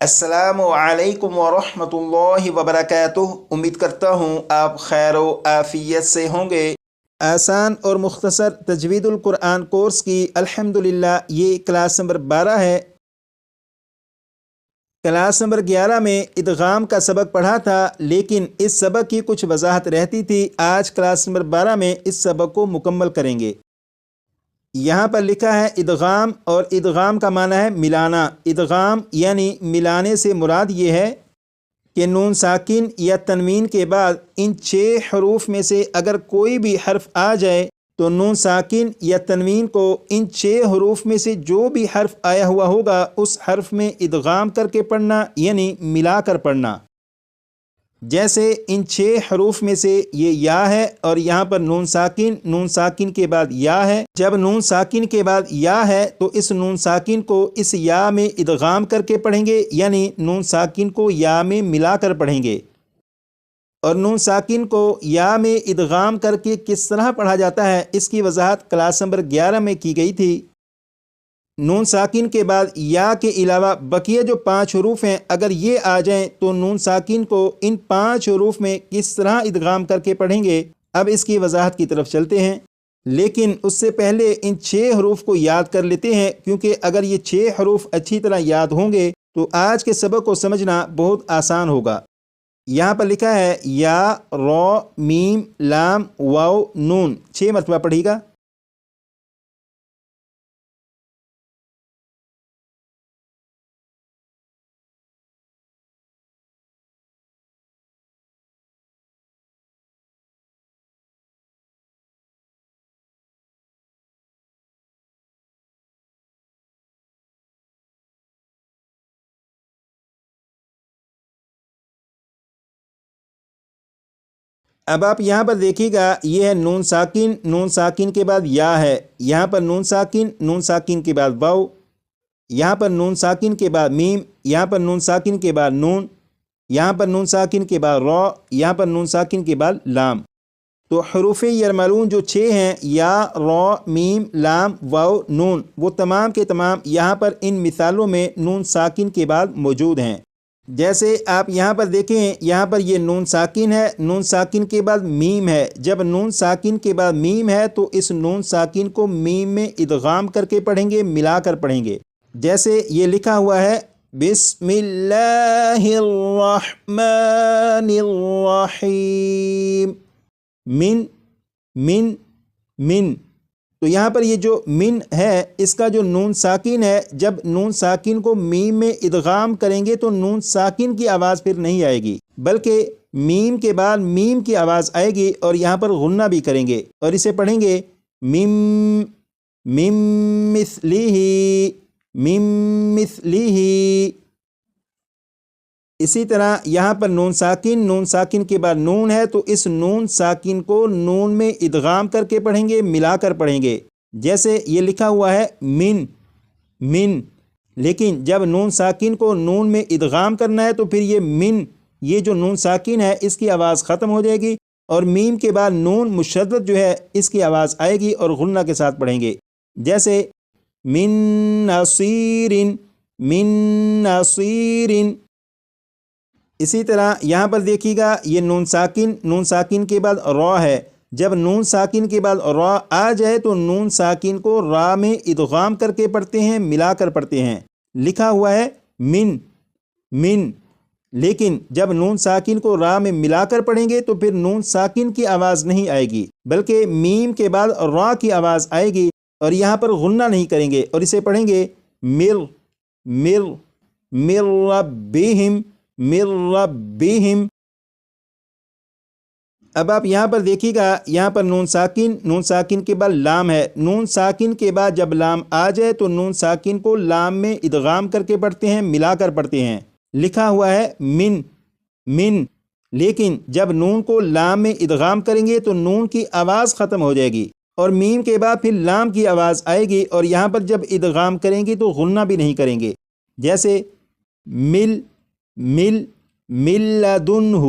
السلام علیکم ورحمۃ اللہ وبرکاتہ۔ امید کرتا ہوں آپ خیر و عافیت سے ہوں گے۔ آسان اور مختصر تجوید القرآن کورس کی الحمدللہ یہ کلاس نمبر 12 ہے۔ کلاس نمبر 11 میں ادغام کا سبق پڑھا تھا، لیکن اس سبق کی کچھ وضاحت رہتی تھی۔ آج کلاس نمبر 12 میں اس سبق کو مکمل کریں گے۔ یہاں پر لکھا ہے ادغام، اور ادغام کا معنی ہے ملانا۔ ادغام یعنی ملانے سے مراد یہ ہے کہ نون ساکن یا تنوین کے بعد ان 6 حروف میں سے اگر کوئی بھی حرف آ جائے تو نون ساکن یا تنوین کو ان 6 حروف میں سے جو بھی حرف آیا ہوا ہوگا اس حرف میں ادغام کر کے پڑھنا، یعنی ملا کر پڑھنا۔ جیسے ان 6 حروف میں سے یہ یا ہے، اور یہاں پر نون ساکن کے بعد یا ہے۔ جب نون ساکن کے بعد یا ہے تو اس نون ساکن کو اس یا میں ادغام کر کے پڑھیں گے، یعنی نون ساکن کو یا میں ملا کر پڑھیں گے۔ اور نون ساکن کو یا میں ادغام کر کے کس طرح پڑھا جاتا ہے اس کی وضاحت کلاس نمبر 11 میں کی گئی تھی۔ نون ساکن کے بعد یا کے علاوہ بقیہ جو 5 حروف ہیں اگر یہ آ جائیں تو نون ساکن کو ان 5 حروف میں کس طرح ادغام کر کے پڑھیں گے، اب اس کی وضاحت کی طرف چلتے ہیں۔ لیکن اس سے پہلے ان 6 حروف کو یاد کر لیتے ہیں، کیونکہ اگر یہ 6 حروف اچھی طرح یاد ہوں گے تو آج کے سبق کو سمجھنا بہت آسان ہوگا۔ یہاں پر لکھا ہے یا، را، میم، لام، واو، نون۔ 6 مرتبہ پڑھیے گا۔ اب آپ یہاں پر دیکھیے گا، یہ ہے نون ساکن کے بعد یا ہے، یہاں پر نون ساکن کے بعد واو، یہاں پر نون ساکن کے بعد میم، یہاں پر نون ساکن کے بعد نون، یہاں پر نون ساکن کے بعد را، یہاں پر نون ساکن کے بعد لام۔ تو حروف یرملون جو 6 ہیں، یا، را، میم، لام، واو، نون، وہ تمام کے تمام یہاں پر ان مثالوں میں نون ساکن کے بعد موجود ہیں۔ جیسے آپ یہاں پر دیکھیں، یہاں پر یہ نون ساکن ہے، نون ساکن کے بعد میم ہے۔ جب نون ساکن کے بعد میم ہے تو اس نون ساکن کو میم میں ادغام کر کے پڑھیں گے، ملا کر پڑھیں گے۔ جیسے یہ لکھا ہوا ہے بسم اللہ الرحمن الرحیم، من۔ تو یہاں پر یہ جو من ہے اس کا جو نون ساکن ہے، جب نون ساکن کو میم میں ادغام کریں گے تو نون ساکن کی آواز پھر نہیں آئے گی، بلکہ میم کے بعد میم کی آواز آئے گی، اور یہاں پر غنہ بھی کریں گے اور اسے پڑھیں گے مم مثلیہ۔ اسی طرح یہاں پر نون ساکن کے بعد نون ہے تو اس نون ساکن کو نون میں ادغام کر کے پڑھیں گے، ملا کر پڑھیں گے۔ جیسے یہ لکھا ہوا ہے من، لیکن جب نون ساکن کو نون میں ادغام کرنا ہے تو پھر یہ جو نون ساکن ہے اس کی آواز ختم ہو جائے گی، اور میم کے بعد نون مشدد جو ہے اس کی آواز آئے گی اور غنہ کے ساتھ پڑھیں گے۔ جیسے من نصیر۔ اسی طرح یہاں پر دیکھیے گا، یہ نون ساکن کے بعد را ہے۔ جب نون ساکن کے بعد را آ جائے تو نون ساکن کو را میں ادغام کر کے پڑھتے ہیں، ملا کر پڑھتے ہیں۔ لکھا ہوا ہے من، لیکن جب نون ساکن کو را میں ملا کر پڑھیں گے تو پھر نون ساکن کی آواز نہیں آئے گی، بلکہ میم کے بعد را کی آواز آئے گی، اور یہاں پر غنہ نہیں کریں گے اور اسے پڑھیں گے مر ربہم۔ اب آپ یہاں پر دیکھیے گا، یہاں پر نون ساکن کے بعد لام ہے۔ نون ساکن کے بعد جب لام آ جائے تو نون ساکن کو لام میں ادغام کر کے پڑھتے ہیں، ملا کر پڑھتے ہیں۔ لکھا ہوا ہے من، لیکن جب نون کو لام میں ادغام کریں گے تو نون کی آواز ختم ہو جائے گی، اور میم کے بعد پھر لام کی آواز آئے گی، اور یہاں پر جب ادغام کریں گے تو غنہ بھی نہیں کریں گے۔ جیسے من لدنہ۔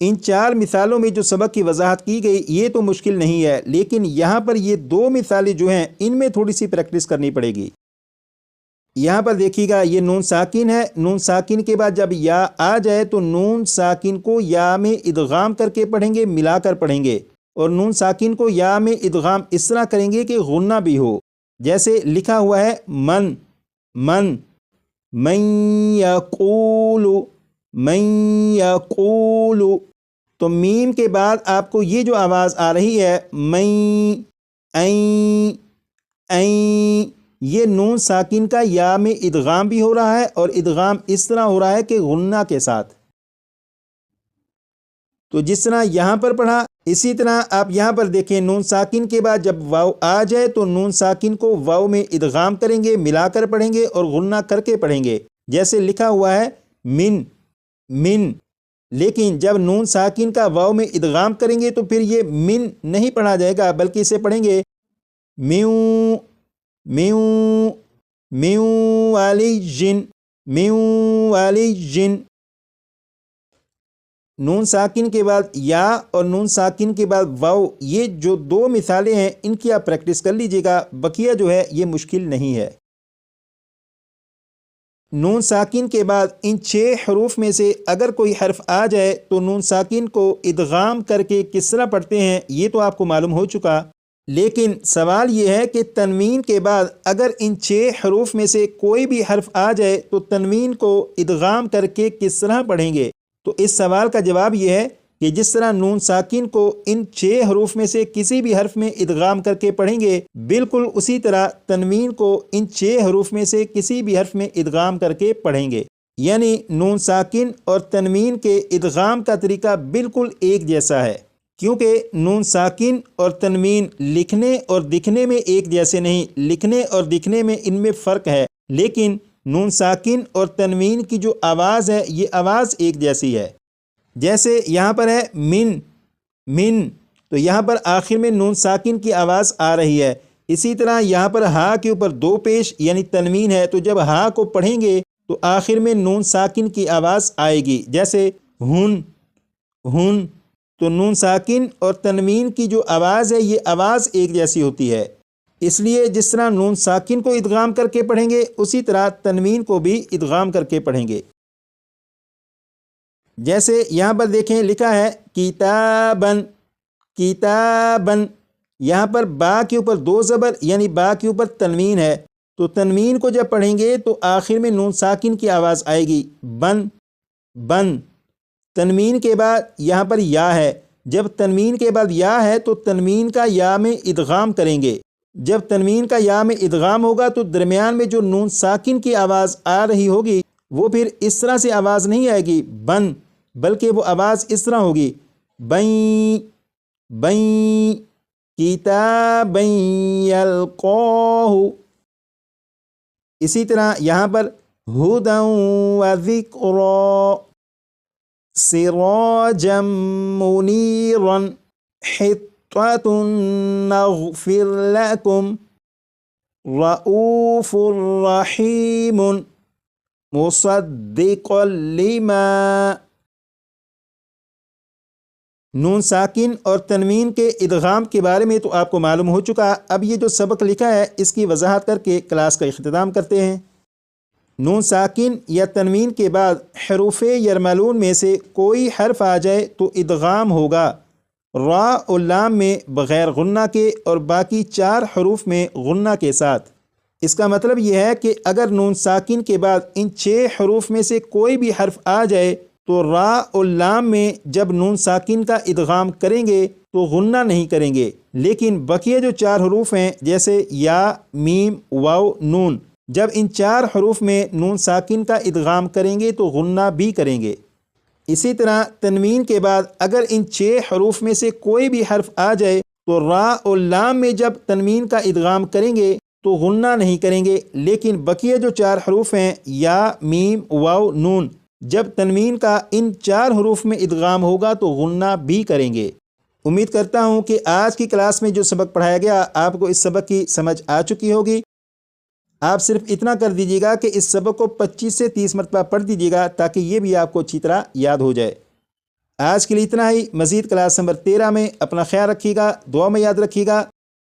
ان 4 مثالوں میں جو سبق کی وضاحت کی گئی یہ تو مشکل نہیں ہے، لیکن یہاں پر یہ 2 مثالیں جو ہیں ان میں تھوڑی سی پریکٹس کرنی پڑے گی۔ یہاں پر دیکھیے گا یہ نون ساکن ہے، نون ساکن کے بعد جب یا آ جائے تو نون ساکن کو یا میں ادغام کر کے پڑھیں گے، ملا کر پڑھیں گے، اور نون ساکن کو یا میں ادغام اس طرح کریں گے کہ غنہ بھی ہو، جیسے لکھا ہوا ہے من من من یقول من یقول، تو میم کے بعد آپ کو یہ جو آواز آ رہی ہے میں این این، یہ نون ساکن کا یا میں ادغام بھی ہو رہا ہے، اور ادغام اس طرح ہو رہا ہے کہ غنہ کے ساتھ۔ تو جس طرح یہاں پر پڑھا اسی طرح آپ یہاں پر دیکھیں، نون ساکن کے بعد جب واو آ جائے تو نون ساکن کو واو میں ادغام کریں گے، ملا کر پڑھیں گے اور غنہ کر کے پڑھیں گے، جیسے لکھا ہوا ہے من من، لیکن جب نون ساکن کا واو میں ادغام کریں گے تو پھر یہ من نہیں پڑھا جائے گا، بلکہ اسے پڑھیں گے میوں میوں میوں والی جن میوں والی جن۔ نون ساکن کے بعد یا اور نون ساکن کے بعد واو، یہ جو دو مثالیں ہیں ان کی آپ پریکٹس کر لیجئے گا، بقیہ جو ہے یہ مشکل نہیں ہے۔ نون ساکن کے بعد ان 6 حروف میں سے اگر کوئی حرف آ جائے تو نون ساکن کو ادغام کر کے کس طرح پڑھتے ہیں یہ تو آپ کو معلوم ہو چکا، لیکن سوال یہ ہے کہ تنوین کے بعد اگر ان 6 حروف میں سے کوئی بھی حرف آ جائے تو تنوین کو ادغام کر کے کس طرح پڑھیں گے؟ تو اس سوال کا جواب یہ ہے کہ جس طرح نون ساکن کو ان 6 حروف میں سے کسی بھی حرف میں ادغام کر کے پڑھیں گے، بالکل اسی طرح تنوین کو ان 6 حروف میں سے کسی بھی حرف میں ادغام کر کے پڑھیں گے، یعنی نون ساکن اور تنوین کے ادغام کا طریقہ بالکل ایک جیسا ہے، کیونکہ نون ساکن اور تنوین لکھنے اور دکھنے میں ایک جیسے نہیں، لکھنے اور دکھنے میں ان میں فرق ہے، لیکن نون ساکن اور تنوین کی جو آواز ہے یہ آواز ایک جیسی ہے۔ جیسے یہاں پر ہے من من، تو یہاں پر آخر میں نون ساکن کی آواز آ رہی ہے، اسی طرح یہاں پر ہا کے اوپر 2 پیش یعنی تنوین ہے، تو جب ہا کو پڑھیں گے تو آخر میں نون ساکن کی آواز آئے گی، جیسے ہن ہن، تو نون ساکن اور تنوین کی جو آواز ہے یہ آواز ایک جیسی ہوتی ہے، اس لیے جس طرح نون ساکن کو ادغام کر کے پڑھیں گے اسی طرح تنوین کو بھی ادغام کر کے پڑھیں گے۔ جیسے یہاں پر دیکھیں لکھا ہے کتابن کتابن، یہاں پر با کے اوپر 2 زبر یعنی با کے اوپر تنوین ہے، تو تنوین کو جب پڑھیں گے تو آخر میں نون ساکن کی آواز آئے گی بن بن، تنوین کے بعد یہاں پر یا ہے، جب تنوین کے بعد یا ہے تو تنوین کا یا میں ادغام کریں گے، جب تنوین کا یا میں ادغام ہوگا تو درمیان میں جو نون ساکن کی آواز آ رہی ہوگی وہ پھر اس طرح سے آواز نہیں آئے گی بن، بلکہ وہ آواز اس طرح ہوگی بین بین کتابن یلقاہ۔ اسی طرح یہاں پر ہدی وذکری سراجا منیرا حطۃ نغفر لکم رؤوف رحیم مصدقا لما۔ نون ساکن اور تنوین کے ادغام کے بارے میں تو آپ کو معلوم ہو چکا، اب یہ جو سبق لکھا ہے اس کی وضاحت کر کے کلاس کا اختتام کرتے ہیں۔ نون ساکن یا تنوین کے بعد حروف یرملون میں سے کوئی حرف آ جائے تو ادغام ہوگا را اور لام میں بغیر غنہ کے اور باقی 4 حروف میں غنہ کے ساتھ۔ اس کا مطلب یہ ہے کہ اگر نون ساکن کے بعد ان 6 حروف میں سے کوئی بھی حرف آ جائے تو را اور لام میں جب نون ساکن کا ادغام کریں گے تو غنہ نہیں کریں گے، لیکن بقیہ جو 4 حروف ہیں جیسے یا میم واو نون، جب ان 4 حروف میں نون ساکن کا ادغام کریں گے تو غنہ بھی کریں گے۔ اسی طرح تنوین کے بعد اگر ان 6 حروف میں سے کوئی بھی حرف آ جائے تو را اور لام میں جب تنوین کا ادغام کریں گے تو غنہ نہیں کریں گے، لیکن بقیہ جو 4 حروف ہیں یا میم واو نون، جب تنوین کا ان 4 حروف میں ادغام ہوگا تو غنہ بھی کریں گے۔ امید کرتا ہوں کہ آج کی کلاس میں جو سبق پڑھایا گیا آپ کو اس سبق کی سمجھ آ چکی ہوگی۔ آپ صرف اتنا کر دیجیے گا کہ اس سبق کو 25 سے 30 مرتبہ پڑھ دیجیے گا تاکہ یہ بھی آپ کو اچھی طرح یاد ہو جائے۔ آج کے لیے اتنا ہی، مزید کلاس نمبر 13 میں اپنا خیال رکھیے گا، دعا میں یاد رکھیے گا۔